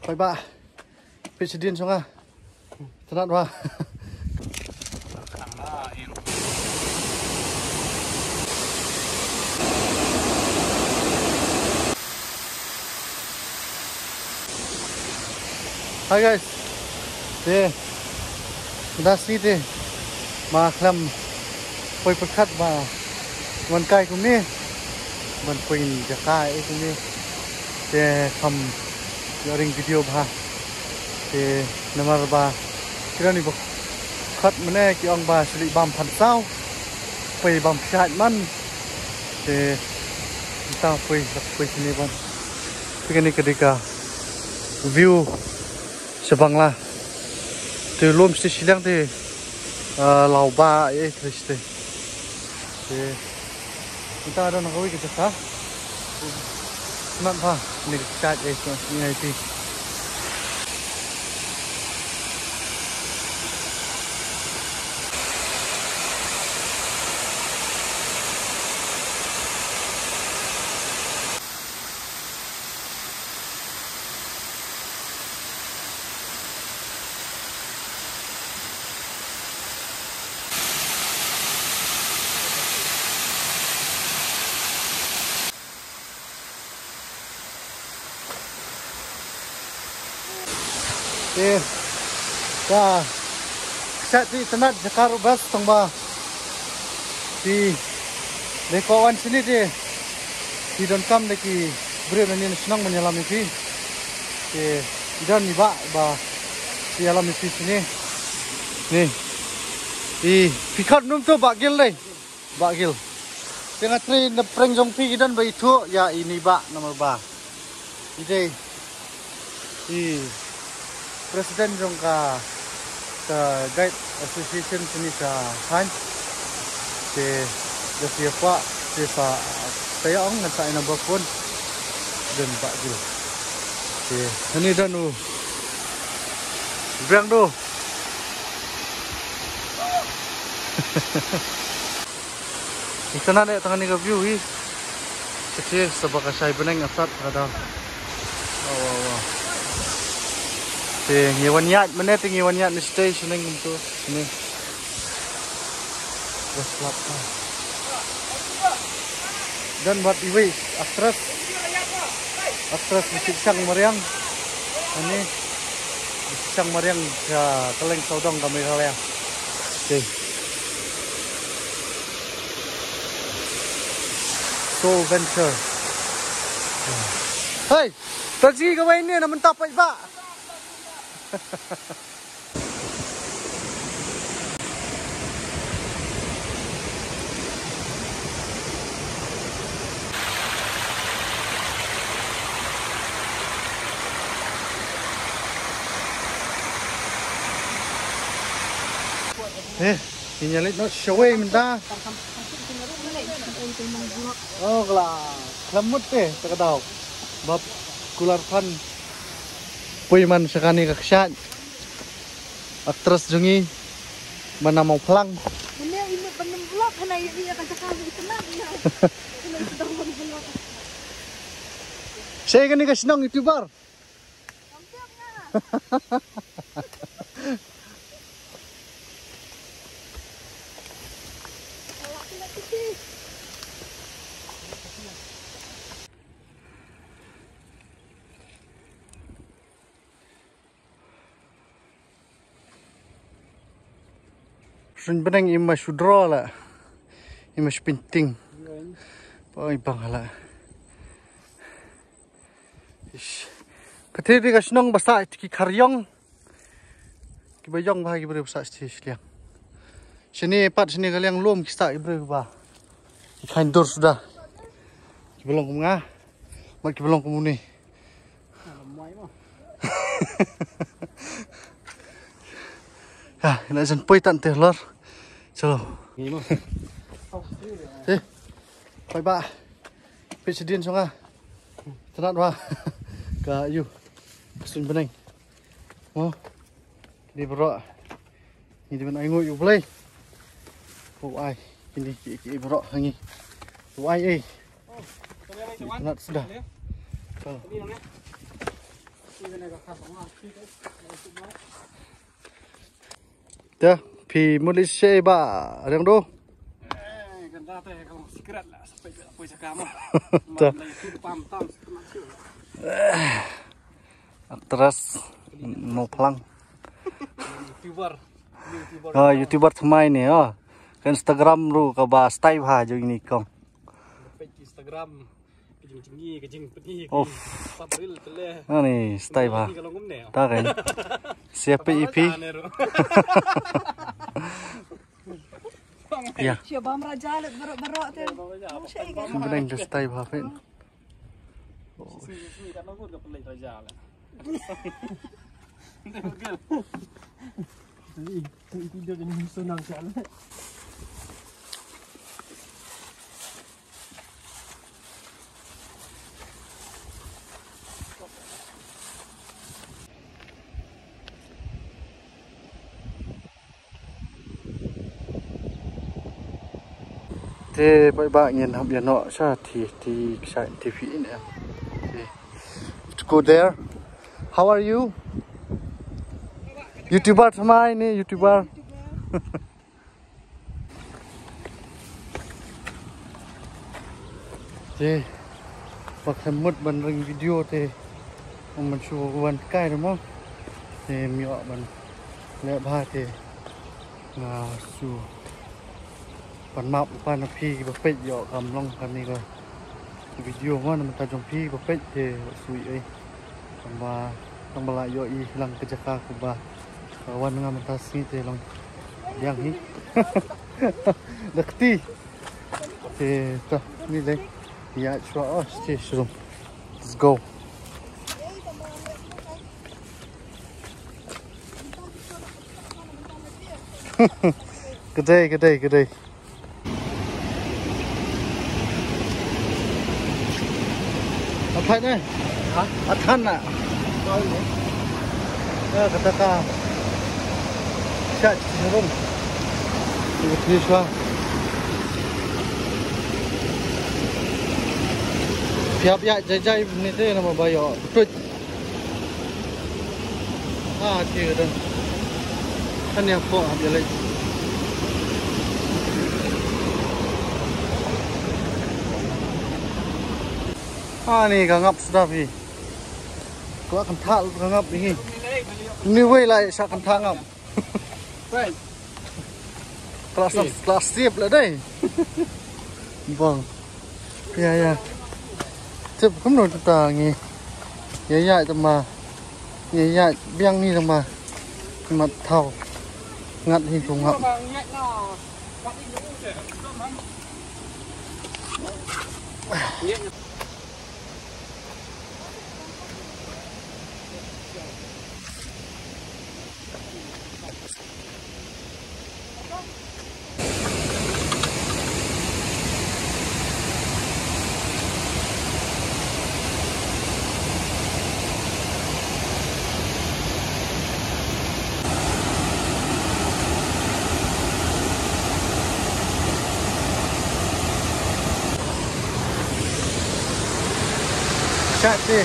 Bye bye. Presiden songa. Tenat wa. Hi guys. Udah sih maklam poi perkat ba man kai kum ni man poin jakai kum ni kam yoring video ba nomor ba kira ni bok khat mane ki ong ba sli bam phan sao poi bam chat man kita poi sini ban pikani ketika view sebangla belum silang lau ba triste kita ada nak kita sah kenapa ni chat ni IT chat di tenat jakar bas tongba di lekawan sini di donkam leki beri nani senang menyelam itu dan iba ba di alam itu sini nih di pikat num tu bagil deh bagil dengan train nepreng jongpi dan ba itu ya ini ba nomor ba ide Presiden jongka guide association sini kan siapa saya ngan saya nak pun dan Pak Gil ini dan berang tu ikan ada tangan ni ke view kecil sebagai saya benang asat ada ngiwan yat mana ngiwan yat ni station ni untuk ini berselap dan buat iwi aktris musik sang mariang ini sang mariang ya keleng saudong kami kalian Soul Venture hey taksi kau ini nak mentap pak Inyalit no showay minta. Oh kelamut terkadau. Bab kularkan puiman sekani kaksat. Aktris jungi mana mau pelang. Mana ini penem vlog kana ini akan sekali tenang ya. Saya kan ni kasinong YouTuber. Sun benang ima sudra lah, ima penting, pakai bangala. Ketika kita senang bahasa kita karyong, kita bayang bahagi berbahasa Islam. Sini empat sini kalian lom kita ibrah. Ikan dor sudah. Kita belum kemana? Mak kita belum kemuni. Ya, nak jemput tante lor. Chalo. Bye bye. Presiden songa. Tenat wa. Ka yu. Sun benang. Oh. Di bro. Ini ben aingu yu play. Oh ai. Ini ki bro hangi. Oh ai Tenat sudah. Dah, pi Malaysia ba, yang do. Terus mau pelang. YouTuber thmai ne Instagram ru ka ba style ha jo ini kong. Instagram kejing Oh. Ani style ha. Ta kan. Siapa IP? Ya. Siapa meraja lek berok tu. Kemudian the style ha pen. Tidur jadi senang sekali. Thế vậy bạn nhìn học điện nọ sao thì chạy thì phí nè. Let's go there. How are you? YouTuber thmai ni YouTuber. Thế bác thêm mất bản rình video thì mình show quan cái đúng không? Thì miệng mình lẽ ba thì là show bản map bản phi bậc pet dọ cầm long cầm này coi video mà mình ta trong phi bậc pet thì suy ấy và trong balai dọ i lang kejaka kuba kawan dengan mình ta sini thì long yang hi dekti thì ta ni đây ya cho station let's go. Good day. Apa ni? Athan nak? Ya kata cak cenderung. Ini suah. Siap ya jajai ni tu nama bayar. Betul. Dia dah. Kan yang kau ambil lagi. Ni gangap sudah pi. Kau akan tak gangap ni. Ni way lah saya akan tak ngap. Right. Kelas siap lah deh. Bang. Ya. Cep kamu nak kita ni. Ya tu mah. Ya biang ni tu mah. Mat thau. Ngat hi cùng ngap. Chat deh.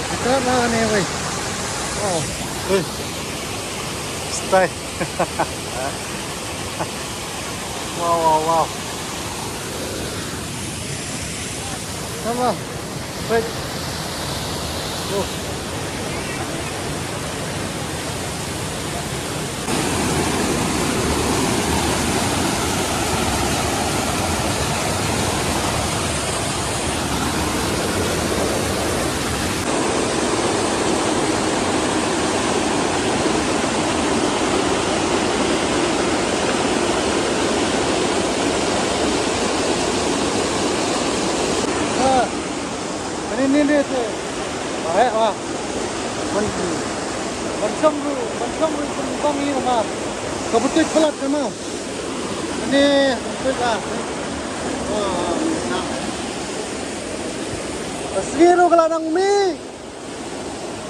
Kita lah ni weh. Oh, stay. Wow. Come on. Wait. Go. Ini tu, baik lah. Bancang pun bang ni mah. Kau betul pelat kan mah. Ini betul lah. Segitu kalau nang mi,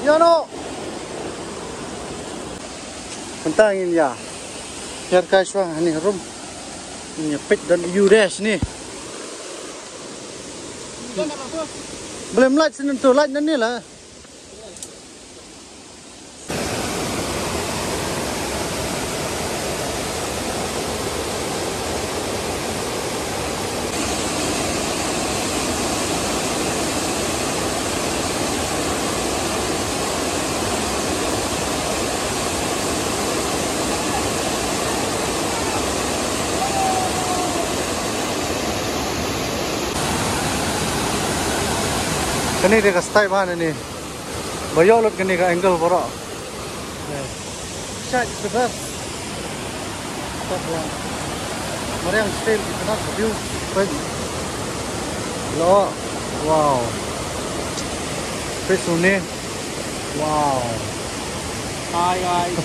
ya no. Pentangin ya. Biar kasih ni room. Ini pet dan ures ni. Boleh melat sini tu, melat ni lah. Kani dia ka style mana ni? Bayolot kani ka angle bora. Shot is the best. Stop lang. Mariang style kita nak view. Baik. Lo. Wow. Fish ni. Wow. Hi guys.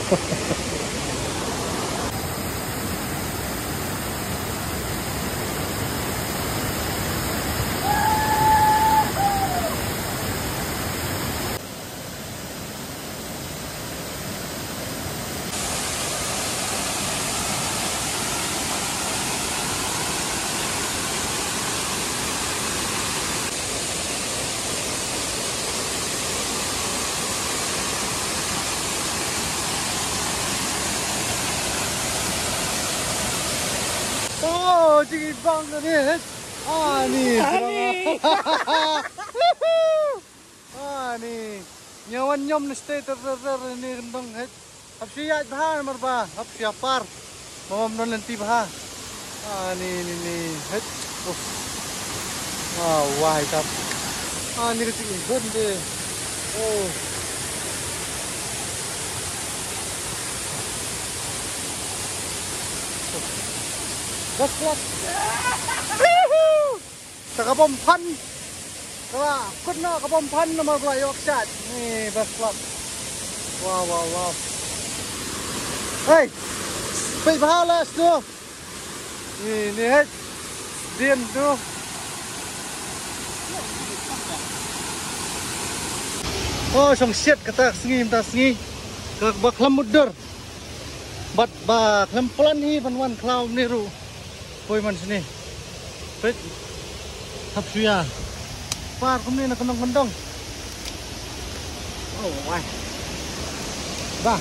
Oh, jadi bang ni. Ni. Ni. Nyawan nyom ni stay ter ni rendong het. Hab siya bahan marba. Hab siya par. Mamam non lenti bah. Ni het. Wah tap. Ni kecil good deh. Oh. Bos klap. Kabom pan. Kala kunna kabom pan nomor 2 yok shot. Ni bos klap. Wow. Hey. Pai bahala tu. Ni het. Dian tu. Oh, song shit kata sengi. Kak baklam mudur. Bat baklam pelan hi ban cloud ni ru. Poi man sini. Pet. Hap suya. Par kum ni nak kendong. Oh, why? Bah.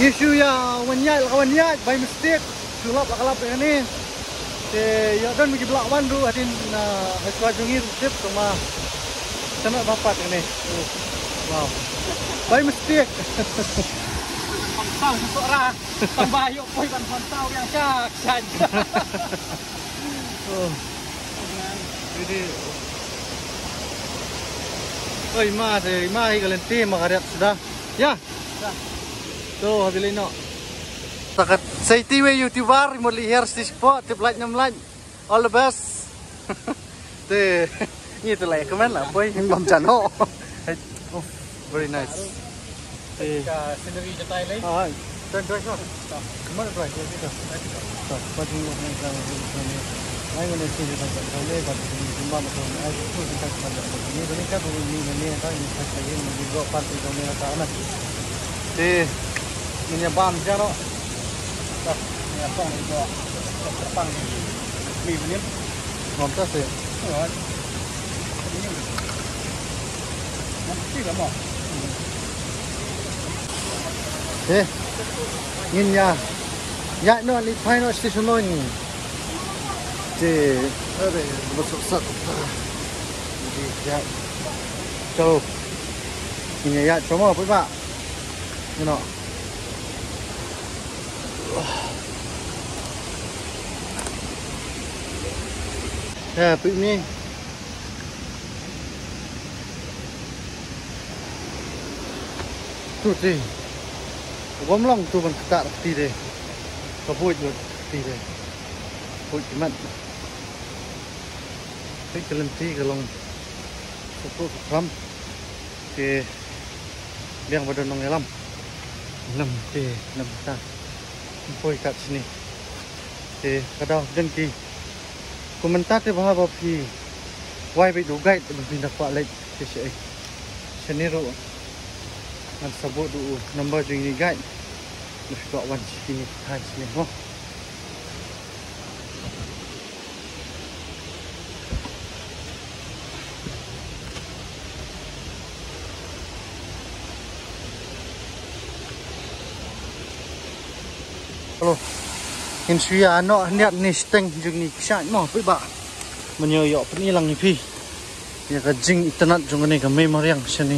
Isu ya wanyai by mistake sulap lakalap ini. Ya dan bagi belak wan tu hadin haswa jungir tip sama sama bapak ini. Wow. By mistake. Pang seorang tambah yuk poi ban pantau yang syak. Oh. Jadi oi ma kalian tim makaryak sudah. Ya. Tuh, habis ini. Takat saya TV YouTuber mau lihat di spot tip like 6 like. All the best. Tuh, ini tuh like comment lah, boy. Bam channel. Oh, very nice. Sendiri jetai lagi. Dan drive shot. Mana drive shot itu? Pagi ni kita Saya nak sini tak boleh, tapi cuma macam aku tu kita ada. Ini kan ini kan saya ini juga parti kami ada anak. Ini bam jaro. Tak, ni apa itu? Terpang ni ni. Mantap sih. Mesti lama. Ini ya no ni final station lo ni. Ada besar sat. Jadi ya. Jauh. Ini ya cuma apa pak? You know. Ya, ini tu sih. Gom long tu ban tak ti deh. Kabut tu ti deh. Kabut mat. Tik kelenti kalong. Cukup ram. Ke biang pada nong elam. Nam ta. Poi kat sini. Kadang dengki. Komentar te bahawa pi wai be dugai te pindah pak lek ke sini ro an sabut du number jing ni guide mesti kau wan sini hai sini ho. Halo. Insuya ano niat ni steng jung ni kisah mo pi ba. Menyoyok penilang ni pi. Ya kajing itenat jong ni kami mariang sini.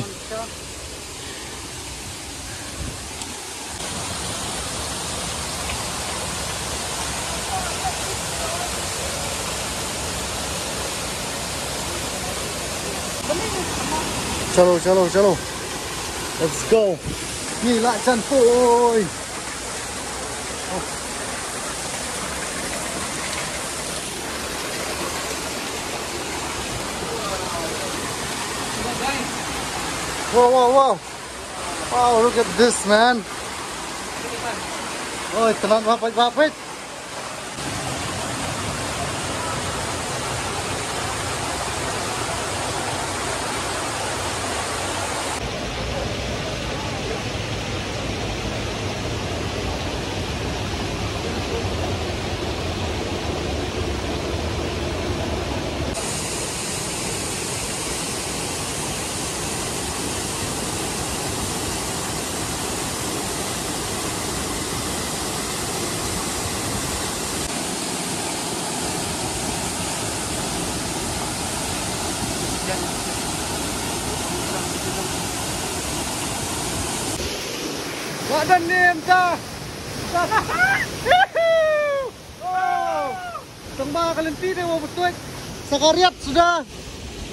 Chalo chalo chalo. Let's go. Ni lại chân phôi. Wow, wow, wow. Wow, look at this, man. Ôi, tenan vapit. Ada nim ta. Oh. Tengba kalenti deh mau betul. Sekariat sudah.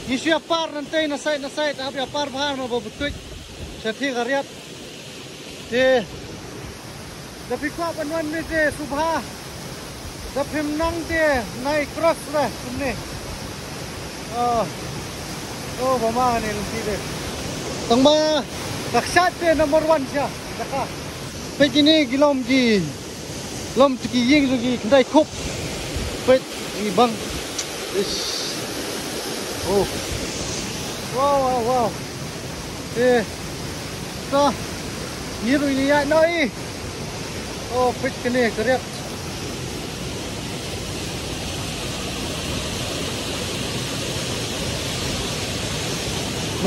Isu apar nanti nasai tapi apar bahar mau betul. Jadi kariat. Tapi kau penuan ni deh subha. Tapi menang deh naik cross lah sini. Oh mama ni nanti deh. Tengba daksat deh nomor 1 siya. Daka. Pet ini gilom tiki ying lagi kendai kop. Pet ini bang. Oh. Wow. So. Niru ini ya noi. Oh, pet kene keriap.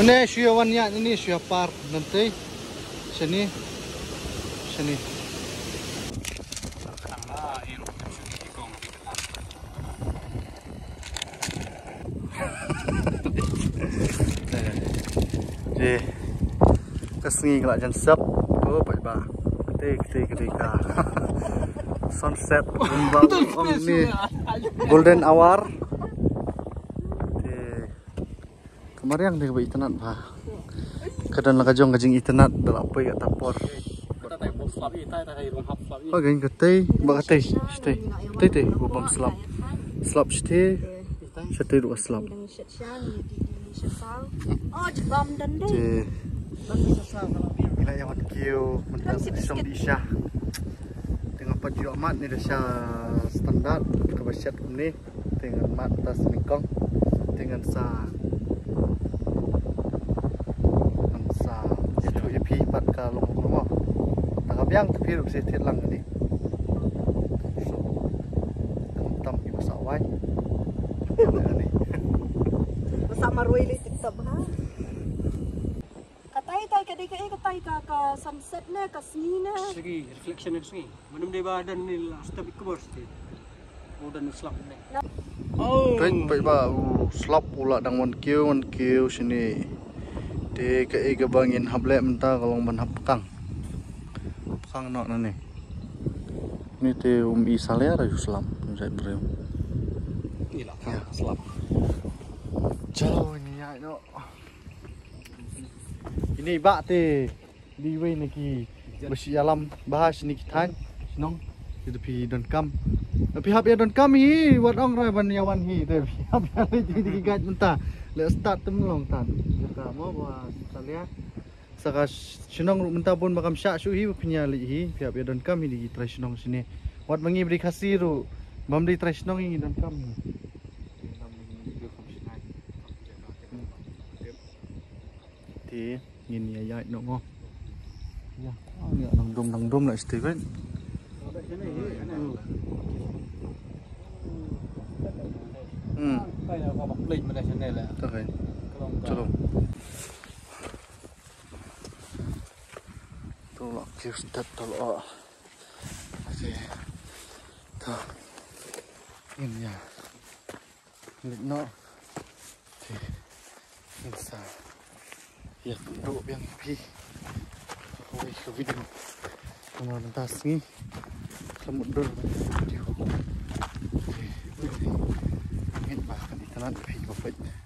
Mana syuawan ya ini syuapar nanti. Sini. Jadi, kesengi kelak jan sep. Oh, baik. Ketika sunset gembang ini golden hour. Kemarin dia buat internet bah. Kadang nakajong kajing internet dalam apa ya tapor. Oh, geng ketay, bakatay, stay, bubam slap, stay, dua slap. Oh, jebam dan deh. Ila yang kiu, mentang isong isya. Dengan paju amat ni dah standar kebasiat ni dengan mat tas mingkong dengan sa itu EP 4 kalong rumah. Yang tapi bisa tiat lang ni. So, kentam ibu sawai. Ni. Bersama Roy li TikTok ha. Katai ka sunset na kasni na. Segi reflection ni segi. Manum de badan ni stop ikbor sih. Udan slap ni. Oh. Baik ba slap pula dang one kill sini. De ke bangin hable mentah kalau ban hapkang. Kang nak nani. Ini teh isalia rayu selam, saya beri. Inilah selam. Jauh ini ya no. Ini bak teh diwe niki besi alam bahas ni kita nong itu pi don kam. Tapi hab ya don kam hi wat ong rai ban yawan hi teh hab ya di gat mentah. Le start temlong tan. Kita mau bahas salia. Saka sinong mentah pun makam syak suhi punya lihi pihak don kami di try sinong sini. Wat mangi beri kasih ru bam di try sinong ini don kami. Ti ini ya no. Ya, ni nang dom nak Steven. Kayak apa plate mana sini lah. Tak. Chalo. Tolak step tolak. Okey. Tuh. Ini ya. Lihat no. Insa. Ya penduk yang pi. Oi kevidin. Kamar lantas ni. Lemut dul video. Ini bahkan di tanah pi bapak.